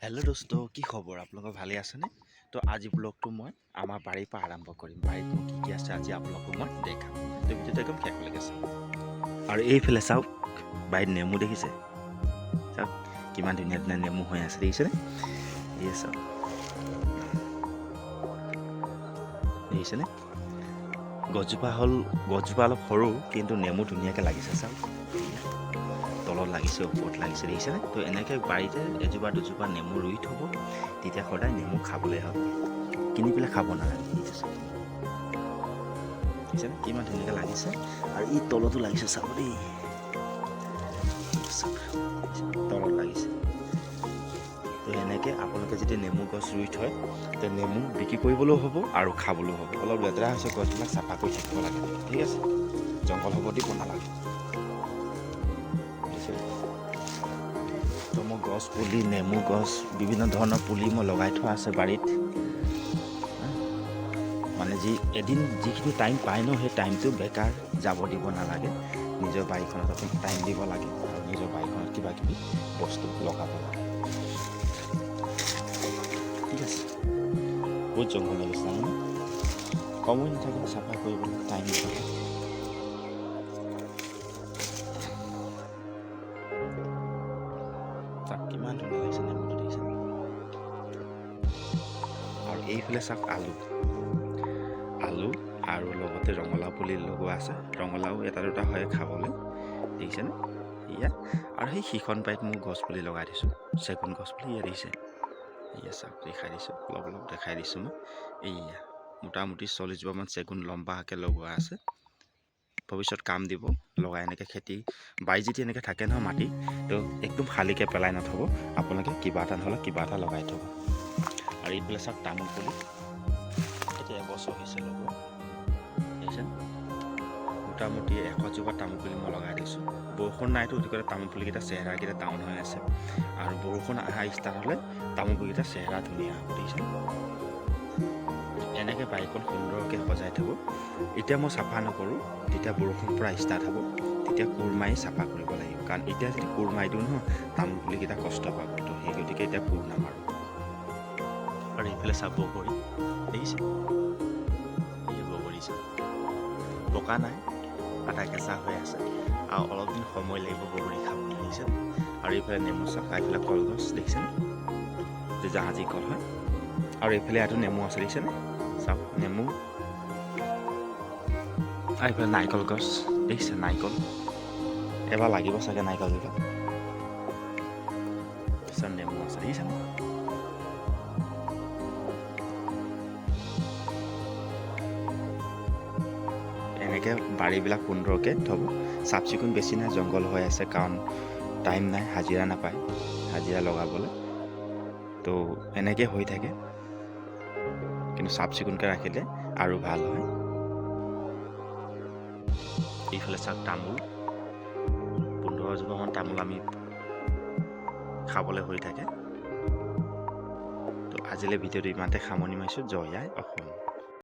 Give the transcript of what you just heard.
Hello' দোস্ত, কি খবৰ? আপোনালোকৰ ভালে আছেনে? তো আজি ব্লগটো মই আমাৰ বাৰীৰ পৰা আৰম্ভ কৰিম। বাৰীত মোৰ কি আছে আজি আপোনালোকক মই দেখাম। তো ভিডিঅ'টো একদম শেষলৈকে চাওক। আৰু এইফালে চাওক, বাৰীত নেমু দেখিছে? চাওক কিমান ধুনীয়া ধুনীয়া নেমু হৈ আছে, দেখিছেনে? এই চাওক, দেখিছেনে? গছজোপা অলপ সৰু, কিন্তু নেমু ধুনীয়াকৈ লাগিছে। চাওক, তলত লাগিছে, ওপৰত লাগিছে, দেখিছেনে? তো এনেকৈ বাৰীতে এজোপা দুজোপা নেমু ৰুই থ'ব, তেতিয়া সদায় নেমু খাবলৈ হ'ব। কিনি পেলাই খাব নালাগে। দেখিছেনে কিমান ধুনীয়াকৈ লাগিছে? আৰু ই তলতো লাগিছে, চাব দেই, তলত লাগিছে। তো এনেকৈ আপোনালোকে যদি নেমু গছ ৰুই থয়, তো নেমু বিক্ৰী কৰিবলৈও হ'ব আৰু খাবলৈও হ'ব। অলপ লেতেৰা হৈছে, গছবিলাক চাফা কৰি থাকিব লাগে, ঠিক আছে? জংঘল হ'ব দিব নালাগে। তো মোৰ গছ পুলি, নেমু গছ, বিভিন্ন ধৰণৰ পুলি মই লগাই থোৱা আছে বাৰীত। মানে এদিন যিখিনি টাইম পায় ন, সেই টাইমটো বেকাৰ যাব দিব নালাগে। নিজৰ বাৰীখনত আপুনি টাইম দিব লাগে আৰু নিজৰ বাৰীখনত কিবা কিবি বস্তু লগাব লাগে, ঠিক আছে? বহুত জংঘল লাগিছে নহয়, সময় নাথাকিলে চাফা কৰিবলৈ টাইম দিব লাগে। কিমান ধুনীয়া লাগিছে নেমুটো, দেখিছে? আৰু এইফালে চাওক, আলু আৰু লগতে ৰঙালাও পুলি লগোৱা আছে। ৰঙালাও এটা দুটা হয় খাবলৈ, দেখিছেনে? এয়া আৰু সেই সিখন বাৰীত মোৰ গছ পুলি লগাই দিছোঁ, চেগুন গছ পুলি। এয়া দেখিছে? এয়া চাওক, দেখাই দিছোঁ, অলপ অলপ দেখাই দিছোঁ মই। এয়া মোটামুটি 40 জোপামান চেগুন লম্বাকৈ লগোৱা আছে। ভৱিষ্যত কাম দিব লগাই। এনেকৈ খেতি বাৰী যদি এনেকৈ থাকে নহয় মাটি, তো একদম খালীকৈ পেলাই নথ'ব। আপোনালোকে কিবা এটা নহ'লে কিবা এটা লগাই থ'ব। আৰু এইফালে চাওক, তামোল পুলি এতিয়া এবছৰ হৈছে লগোৱা, দেখিছে? মোটামুটি 100 জোপা তামোল পুলি মই লগাই দিছোঁ। বৰষুণ নাইতো, গতিকে তামোল পুলিকেইটা চেহেৰাকেইটা ডাউন হৈ আছে। আৰু বৰষুণ অহা ষ্টাৰ্ট হ'লে তামোল পুলিকেইটা চেহেৰা ধুনীয়া হ'ব, দেখিছে? এনেকৈ বাৰীখন সুন্দৰকৈ সজাই থ'ব। এতিয়া মই চাফা নকৰোঁ, যেতিয়া বৰষুণ পৰা ষ্টাৰ্ট হ'ব, তেতিয়া কোৰ মাৰি চাফা কৰিব লাগিব। কাৰণ এতিয়া যদি কোৰ মাৰি দিওঁ নহয়, তামোল পুলিকেইটা কষ্ট পাব। তো সেই গতিকে এতিয়া কোৰ নামাৰোঁ। আৰু এইফালে চাব, বগৰী দেখিছে? এই বগৰী চাওক, পকা নাই, আধা কেঁচা হৈ আছে। আৰু অলপ দিন সময় লাগিব বগৰী খাবলৈ, দেখিছে? আৰু এইফালে নেমু চাওক, এইফালে কলগছ দেখিছেনে? যে জাহাজী কল হয়। আৰু এইফালে ইয়াতো নেমু আছে, দেখিছেনে? চাওক নেমু। আৰু এইফালে নাৰিকল গছ দেখিছে? নাৰিকল এবাৰ লাগিব চাগে নাৰিকলজোপা। পিছত নেমু আছে, দেখিছেনে? এনেকৈ বাৰীবিলাক সুন্দৰকৈ থ'ব। চাফ চিকুণ বেছি নাই, জংঘল হৈ আছে, কাৰণ টাইম নাই, হাজিৰা নাপায় হাজিৰা লগাবলৈ। তো এনেকৈ হৈ থাকে, কিন্তু চাফ চিকুণকৈ ৰাখিলে আৰু ভাল হয়। এইফালে চাওক, তামোল 15 জোপামান তামোল আমি খাবলৈ হৈ থাকে। তো আজিলৈ ভিডিঅ'টো ইমানতে সামৰণি মাৰিছোঁ। জয় আই অসম।